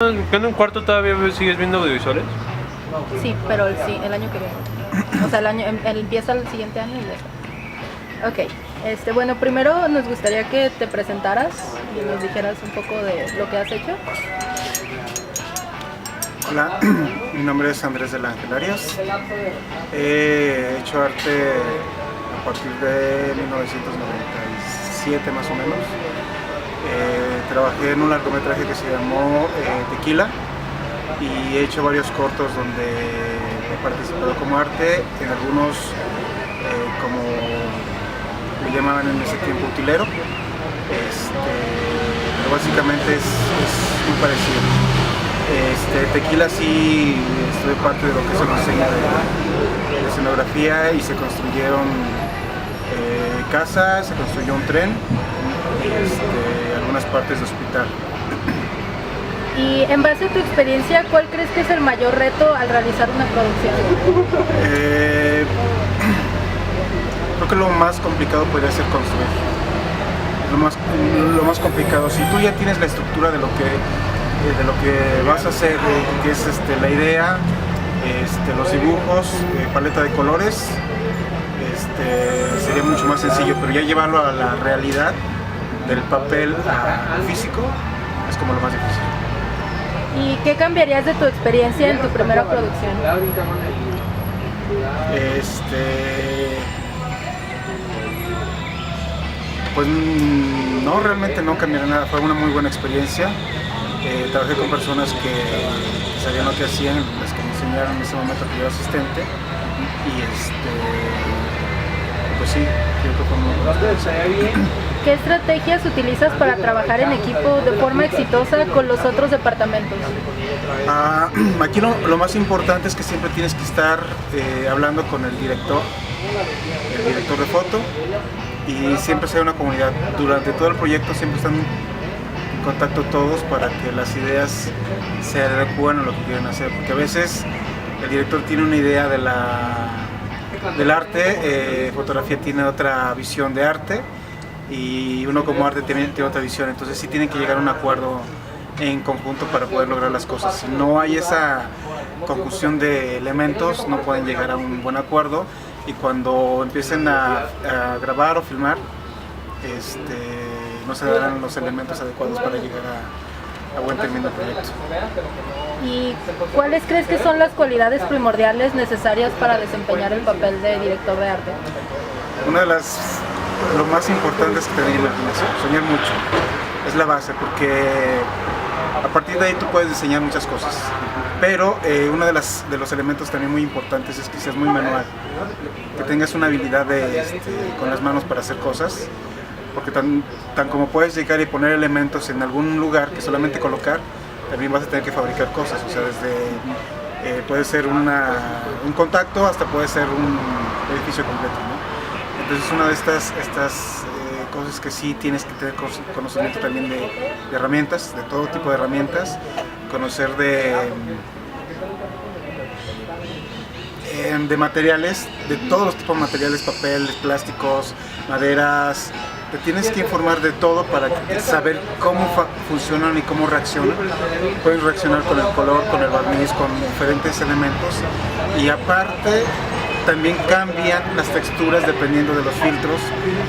¿En un cuarto todavía sigues viendo audiovisuales? Sí, pero el año que viene. O sea, empieza el siguiente año y ya está. Ok, bueno, primero nos gustaría que te presentaras y nos dijeras un poco de lo que has hecho. Hola, mi nombre es Andrés del Ángel Arias. He hecho arte a partir de 1997 más o menos. Trabajé en un largometraje que se llamó Tequila y he hecho varios cortos donde he participado como arte, en algunos como le llamaban en ese tiempo utilero, pero básicamente es muy parecido. Tequila sí estuve parte de lo que es el diseño de escenografía y se construyeron casas, se construyó un tren y algunas partes de hospital. Y en base a tu experiencia, ¿cuál crees que es el mayor reto al realizar una producción? Creo que lo más complicado podría ser construir. Lo más complicado, si tú ya tienes la estructura de lo que vas a hacer, que es la idea, los dibujos, paleta de colores, sería mucho más sencillo, pero ya llevarlo a la realidad del papel a físico es como lo más difícil. ¿Y qué cambiarías de tu experiencia en tu primera producción? Pues no, realmente no cambiaría nada, fue una muy buena experiencia. Trabajé con personas que sabían lo que hacían, las que me enseñaron en ese momento que yo era asistente y pues sí, creo que fue muy bueno. ¿Qué estrategias utilizas para trabajar en equipo de forma exitosa con los otros departamentos? Aquí lo más importante es que siempre tienes que estar hablando con el director de foto, y siempre sea una comunidad. Durante todo el proyecto siempre están en contacto todos para que las ideas se adecúen a lo que quieren hacer, porque a veces el director tiene una idea del arte, fotografía tiene otra visión de arte y uno como arte tiene otra visión, entonces sí tienen que llegar a un acuerdo en conjunto para poder lograr las cosas. Si no hay esa conjunción de elementos, no pueden llegar a un buen acuerdo, y cuando empiecen a grabar o filmar, no se darán los elementos adecuados para llegar a buen término del proyecto. ¿Y cuáles crees que son las cualidades primordiales necesarias para desempeñar el papel de director de arte? Lo más importante es tener imaginación, soñar mucho, es la base, porque a partir de ahí tú puedes diseñar muchas cosas, pero uno de los elementos también muy importantes es que seas muy manual, que tengas una habilidad con las manos para hacer cosas, porque tan como puedes llegar y poner elementos en algún lugar que solamente colocar, también vas a tener que fabricar cosas, o sea, desde puede ser un contacto hasta puede ser un edificio completo, ¿no? Entonces una de estas cosas que sí tienes que tener conocimiento también de herramientas, de todo tipo de herramientas, conocer de materiales, de todos los tipos de materiales, papeles, plásticos, maderas. Te tienes que informar de todo para saber cómo funcionan y cómo reaccionan. Puedes reaccionar con el color, con el barniz, con diferentes elementos, y aparte también cambian las texturas dependiendo de los filtros,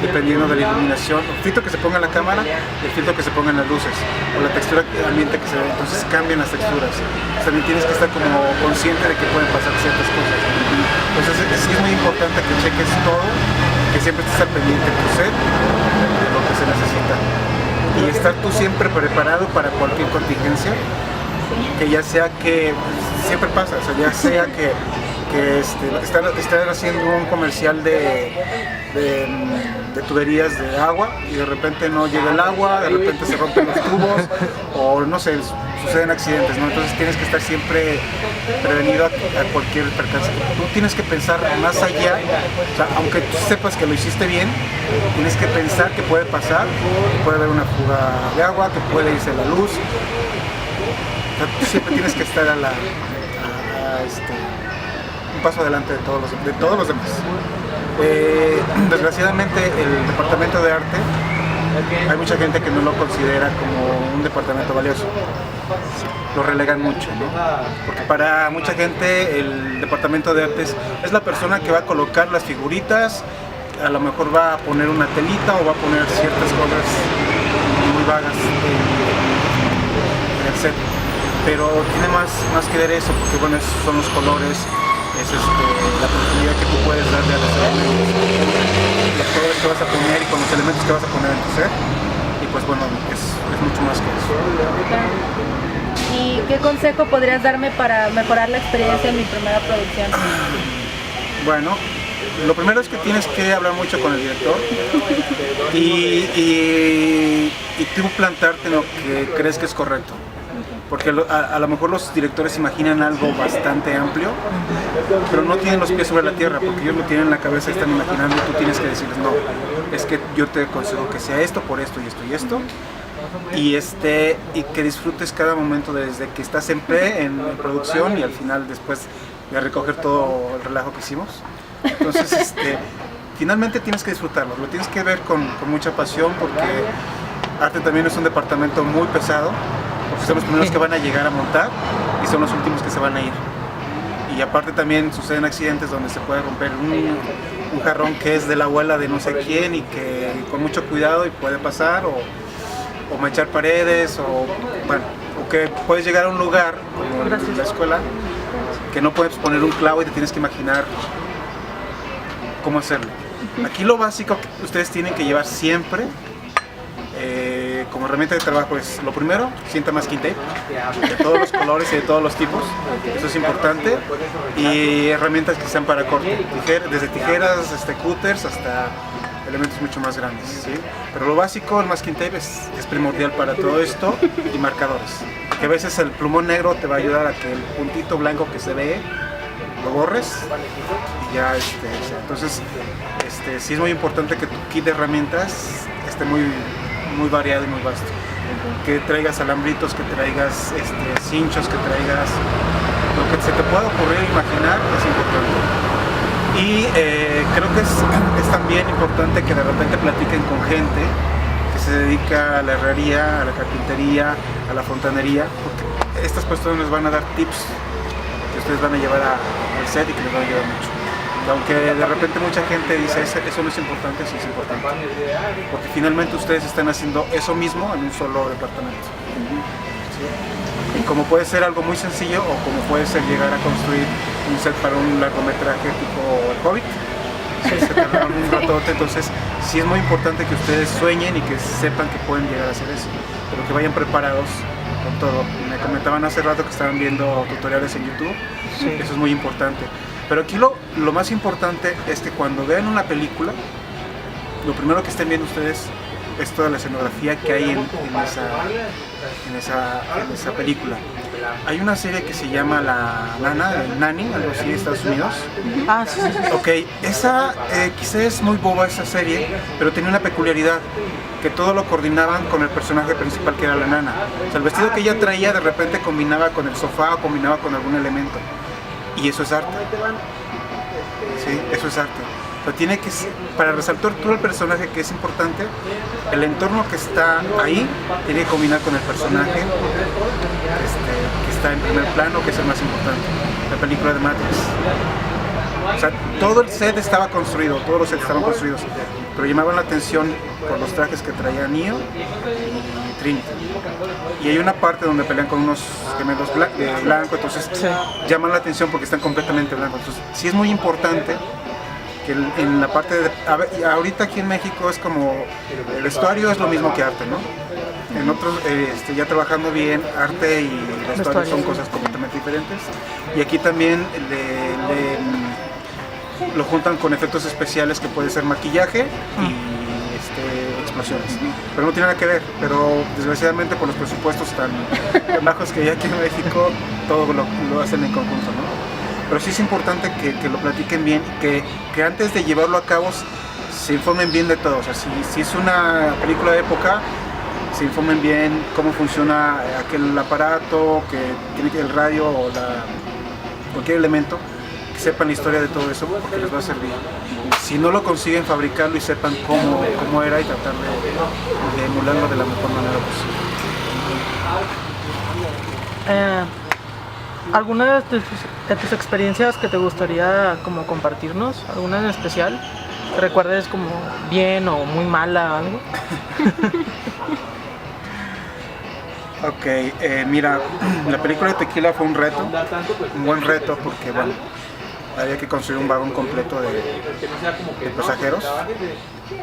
dependiendo de la iluminación, el filtro que se ponga en la cámara y el filtro que se ponga en las luces, o la textura ambiente que se ve, entonces cambian las texturas. También tienes que estar como consciente de que pueden pasar ciertas cosas. Entonces sí es muy importante que cheques todo, que siempre estés al pendiente de tu set, de lo que se necesita, y estar tú siempre preparado para cualquier contingencia, que ya sea que siempre pasa, o sea, ya sea que están haciendo un comercial de tuberías de agua y de repente no llega el agua, de repente se rompen los tubos o no sé, suceden accidentes, ¿no? Entonces tienes que estar siempre prevenido a cualquier percance. Tú tienes que pensar más allá, o sea, aunque tú sepas que lo hiciste bien, tienes que pensar que puede pasar, que puede haber una fuga de agua, que puede irse la luz. O sea, tú siempre tienes que estar un paso adelante de todos los demás. Desgraciadamente el departamento de arte hay mucha gente que no lo considera como un departamento valioso. Lo relegan mucho, ¿no? Porque para mucha gente el departamento de artes es la persona que va a colocar las figuritas, a lo mejor va a poner una telita o va a poner ciertas cosas muy vagas en el set. Pero tiene más que ver eso, porque bueno, esos son los colores, es la profundidad que tú puedes darle a los elementos, los colores que vas a poner y con los elementos que vas a poner en tu set. Y pues bueno, es mucho más que eso. ¿Y qué consejo podrías darme para mejorar la experiencia en mi primera producción? Bueno, lo primero es que tienes que hablar mucho con el director y tú plantarte en lo que crees que es correcto. Porque a lo mejor los directores imaginan algo bastante amplio, pero no tienen los pies sobre la tierra, porque ellos lo tienen en la cabeza y están imaginando y tú tienes que decirles, no, es que yo te aconsejo que sea esto, por esto y esto y esto. Y que disfrutes cada momento desde que estás en producción y al final después de recoger todo el relajo que hicimos. Entonces finalmente tienes que disfrutarlo, lo tienes que ver con mucha pasión, porque arte también es un departamento muy pesado, porque son los primeros que van a llegar a montar y son los últimos que se van a ir. Y aparte también suceden accidentes donde se puede romper un jarrón que es de la abuela de no sé quién y que con mucho cuidado y puede pasar, o manchar paredes, o que puedes llegar a un lugar como la escuela que no puedes poner un clavo y te tienes que imaginar cómo hacerlo. Aquí lo básico que ustedes tienen que llevar siempre como herramienta de trabajo es, lo primero, cinta masking tape de todos los colores y de todos los tipos, eso es importante, y herramientas que sean para corte, desde tijeras, cutters hasta elementos mucho más grandes, ¿sí? Pero lo básico, el masking tape es primordial para todo esto, y marcadores, que a veces el plumón negro te va a ayudar a que el puntito blanco que se ve lo borres y ya entonces sí es muy importante que tu kit de herramientas esté muy variado y muy vasto, que traigas alambritos, que traigas cinchos, que traigas lo que se te pueda ocurrir imaginar, es importante. Y creo que es también importante que de repente platiquen con gente que se dedica a la herrería, a la carpintería, a la fontanería, porque estas personas les van a dar tips que ustedes van a llevar al set y que les van a ayudar mucho. Y aunque de repente mucha gente dice eso no es importante, sí es importante, porque finalmente ustedes están haciendo eso mismo en un solo departamento. ¿Sí? Y como puede ser algo muy sencillo o como puede ser llegar a construir un set para un largometraje tipo El Hobbit, se tardaron un ratote, entonces sí es muy importante que ustedes sueñen y que sepan que pueden llegar a hacer eso, pero que vayan preparados con todo. Me comentaban hace rato que estaban viendo tutoriales en YouTube, eso es muy importante. Pero aquí lo más importante es que cuando vean una película, lo primero que estén viendo ustedes es toda la escenografía que hay en esa película. Hay una serie que se llama La Nana, el Nanny, algo así, de Estados Unidos. Ah, sí. Ok, esa quizás es muy boba esa serie, pero tenía una peculiaridad, que todo lo coordinaban con el personaje principal, que era la nana. O sea, el vestido que ella traía de repente combinaba con el sofá o combinaba con algún elemento. Y eso es arte. Sí, eso es arte. Pero tiene que, para resaltar todo el personaje, que es importante, el entorno que está ahí tiene que combinar con el personaje que está en primer plano, que es el más importante. La película de Matrix. O sea, todo el set estaba construido, todos los sets estaban construidos, pero llamaban la atención por los trajes que traía Neo y Trinity. Y hay una parte donde pelean con unos gemelos blancos, entonces llaman la atención porque están completamente blancos. Entonces, sí es muy importante que en la parte de... ahorita aquí en México es como... el vestuario es lo mismo que arte, ¿no? En otros, ya trabajando bien, arte y vestuario son cosas completamente diferentes. Y aquí también lo juntan con efectos especiales, que puede ser maquillaje y explosiones, pero no tiene nada que ver. Pero desgraciadamente por los presupuestos tan bajos que hay aquí en México, todo lo hacen en conjunto, ¿no? Pero sí es importante que lo platiquen bien, que antes de llevarlo a cabo se informen bien de todo. O sea, si es una película de época, se informen bien cómo funciona aquel aparato, que tiene el radio o cualquier elemento, que sepan la historia de todo eso porque les va a servir. Si no lo consiguen, fabricarlo y sepan cómo era y tratar de emularlo de la mejor manera posible. ¿Alguna de tus experiencias que te gustaría como compartirnos? ¿Alguna en especial? ¿Que recuerdes como bien o muy mala o algo? Ok, mira, la película de Tequila fue un buen reto porque bueno, había que construir un vagón completo de pasajeros.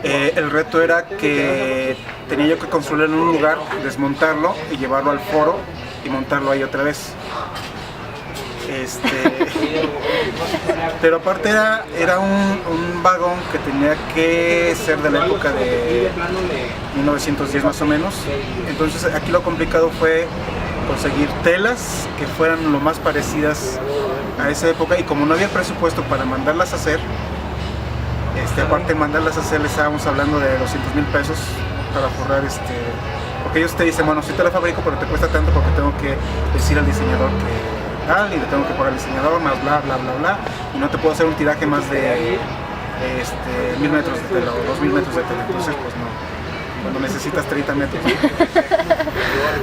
El reto era que tenía yo que construirlo en un lugar, desmontarlo y llevarlo al foro y montarlo ahí otra vez. Pero aparte era un vagón que tenía que ser de la época de 1910 más o menos. Entonces aquí lo complicado fue conseguir telas que fueran lo más parecidas a esa época, y como no había presupuesto para mandarlas a hacer, aparte de mandarlas a hacer le estábamos hablando de 200,000 pesos para forrar porque ellos te dicen, bueno, sí te la fabrico pero te cuesta tanto porque tengo que decir al diseñador que y le tengo que pagar al diseñador, más bla bla bla bla, y no te puedo hacer un tiraje más de 1,000 metros de tela o 2,000 metros de tela, entonces pues no, cuando necesitas 30 metros.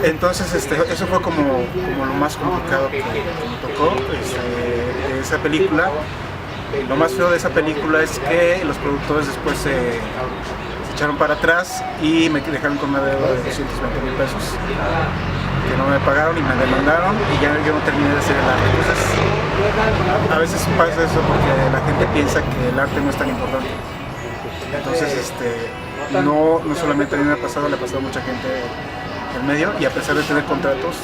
Entonces eso fue como lo más complicado que me tocó de esa película. Lo más feo de esa película es que los productores después se echaron para atrás y me dejaron con una deuda de 220,000 pesos que no me pagaron y me demandaron, y ya yo no terminé de hacer el arte. Entonces a veces pasa eso porque la gente piensa que el arte no es tan importante. Entonces no solamente a mí me ha pasado, le ha pasado a mucha gente en medio, y a pesar de tener contratos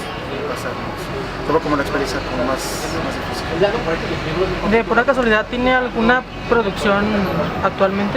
pasa todo como la experiencia como más difícil. De pura casualidad, ¿tiene alguna producción actualmente?